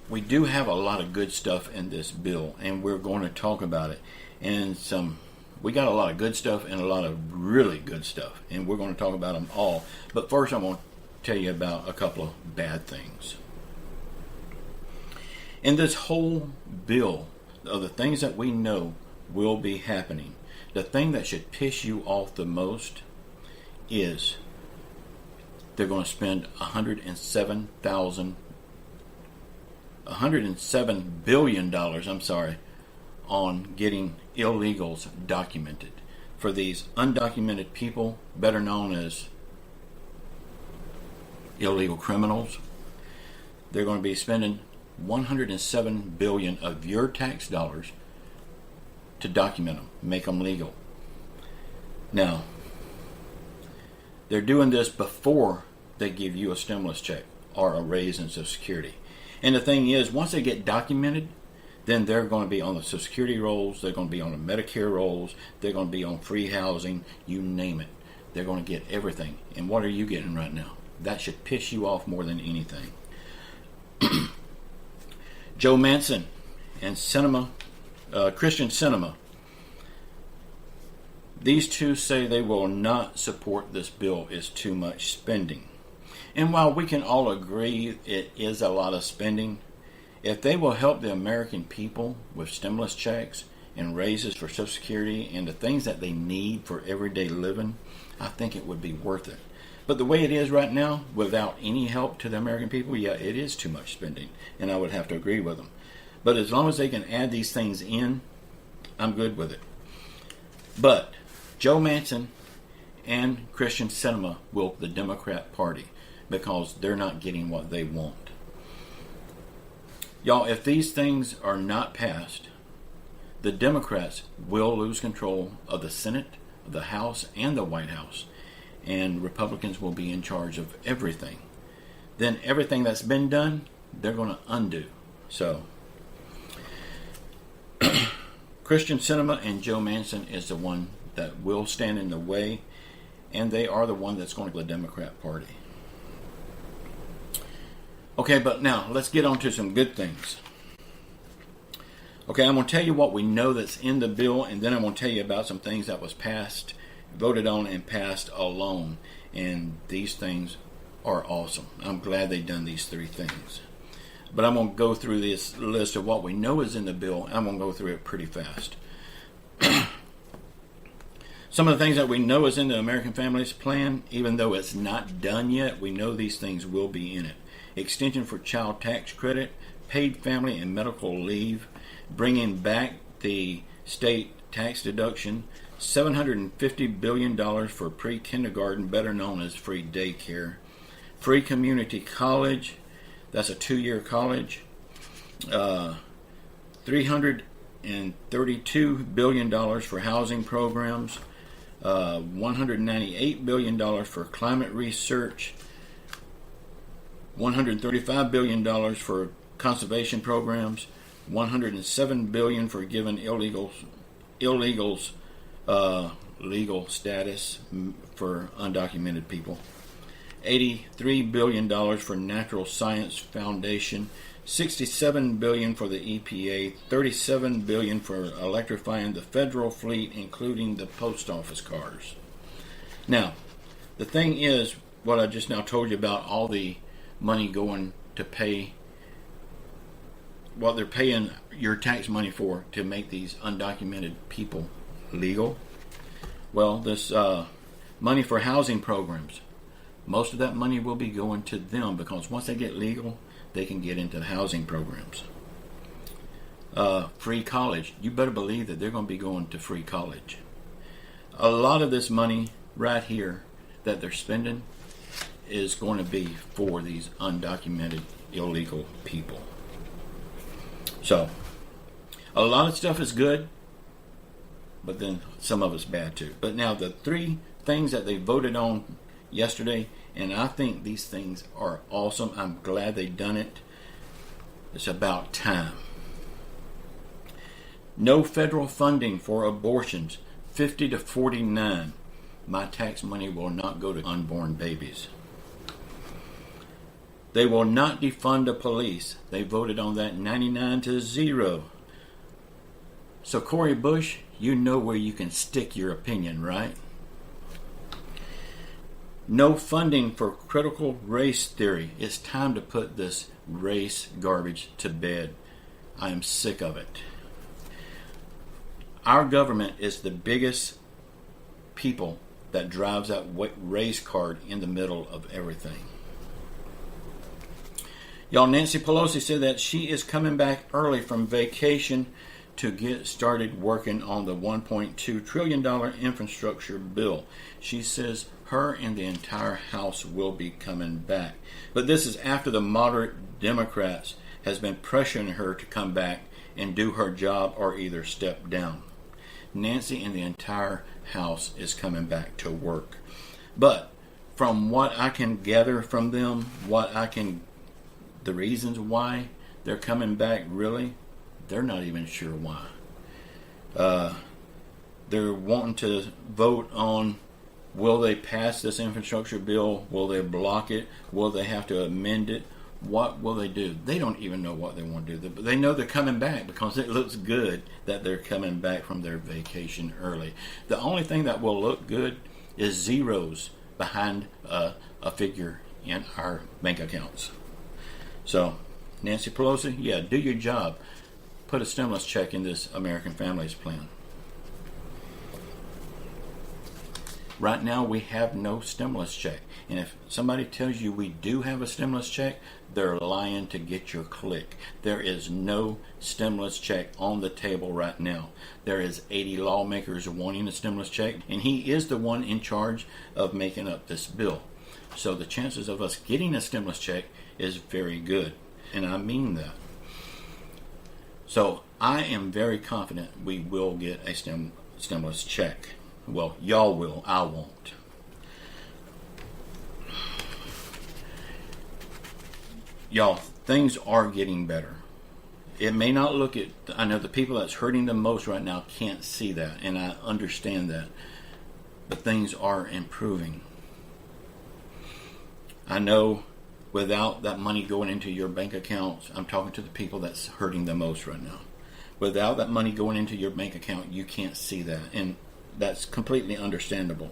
we do have a lot of good stuff in this bill, and we're going to talk about it. And we got a lot of good stuff and a lot of really good stuff, and we're going to talk about them all. But first, I'm going to tell you about a couple of bad things. In this whole bill, of the things that we know will be happening, the thing that should piss you off the most is they're going to spend $107 billion, on getting illegals documented. For these undocumented people, better known as illegal criminals, they're going to be spending $107 billion of your tax dollars to document them, make them legal. Now, they're doing this before they give you a stimulus check or a raise in Social Security. And the thing is, once they get documented, then they're going to be on the Social Security rolls, they're going to be on the Medicare rolls, they're going to be on free housing, you name it. They're going to get everything. And what are you getting right now? That should piss you off more than anything. Joe Manchin and Christian Sinema, these two say they will not support this bill. It's too much spending. And while we can all agree it is a lot of spending, if they will help the American people with stimulus checks and raises for Social Security and the things that they need for everyday living, I think it would be worth it. But the way it is right now, without any help to the American people, yeah, it is too much spending, and I would have to agree with them. But as long as they can add these things in, I'm good with it. But Joe Manchin and Christian Sinema will the Democrat Party because they're not getting what they want. Y'all, if these things are not passed, the Democrats will lose control of the Senate, the House, and the White House. And Republicans will be in charge of everything. Then everything that's been done, they're going to undo. So, Christian Sinema and Joe Manchin is the one that will stand in the way, and they are the one that's going to the Democrat Party. Okay, but now let's get on to some good things. Okay, I'm going to tell you what we know that's in the bill, and then I'm going to tell you about some things that was passed, voted on, and passed alone. And these things are awesome. I'm glad they've done these three things. But I'm going to go through this list of what we know is in the bill. I'm going to go through it pretty fast. Some of the things that we know is in the American Families Plan, even though it's not done yet, we know these things will be in it. Extension for child tax credit, paid family and medical leave, bringing back the state tax deduction, $750 billion for pre-kindergarten, better known as free daycare, free community college, that's a 2-year college, $332 billion for housing programs, $198 billion for climate research, $135 billion for conservation programs, $107 billion for giving illegals legal status for undocumented people, $83 billion for Natural Science Foundation, $67 billion for the EPA, $37 billion for electrifying the federal fleet, including the post office cars. Now, the thing is, what I just now told you about all the money going to pay what they're paying your tax money for to make these undocumented people legal. Well, this money for housing programs, most of that money will be going to them because once they get legal, they can get into the housing programs. Free college, you better believe that they're going to be going to free college. A lot of this money right here that they're spending is going to be for these undocumented illegal people. So, a lot of stuff is good, but then some of it's bad too. But now the three things that they voted on yesterday, and I think these things are awesome. I'm glad they done it. It's about time. No federal funding for abortions, 50 to 49. My tax money will not go to unborn babies. They will not defund the police. They voted on that 99-0. So Cori Bush, you know where you can stick your opinion, right? No funding for critical race theory. It's time to put this race garbage to bed. I am sick of it. Our government is the biggest people that drives that race card in the middle of everything. Y'all, Nancy Pelosi said that she is coming back early from vacation to get started working on the $1.2 trillion infrastructure bill. She says her and the entire House will be coming back. But this is after the moderate Democrats has been pressuring her to come back and do her job or either step down. Nancy and the entire House is coming back to work. But from what I can gather from them, the reasons why they're coming back, really, they're not even sure why. They're wanting to vote on, will they pass this infrastructure bill? Will they block it? Will they have to amend it? What will they do? They don't even know what they want to do. But they know they're coming back because it looks good that they're coming back from their vacation early. The only thing that will look good is zeros behind a figure in our bank accounts. So, Nancy Pelosi, yeah, do your job. Put a stimulus check in this American Families Plan. Right now, we have no stimulus check. And if somebody tells you we do have a stimulus check, they're lying to get your click. There is no stimulus check on the table right now. There is 80 lawmakers wanting a stimulus check, and he is the one in charge of making up this bill. So the chances of us getting a stimulus check is very good, and I mean that. So I am very confident we will get a stimulus check. Well, y'all will, I won't. Y'all, things are getting better. It may not look it. I know the people that's hurting the most right now can't see that, and I understand that. But things are improving. I know without that money going into your bank accounts, I'm talking to the people that's hurting the most right now. Without that money going into your bank account, you can't see that, and that's completely understandable.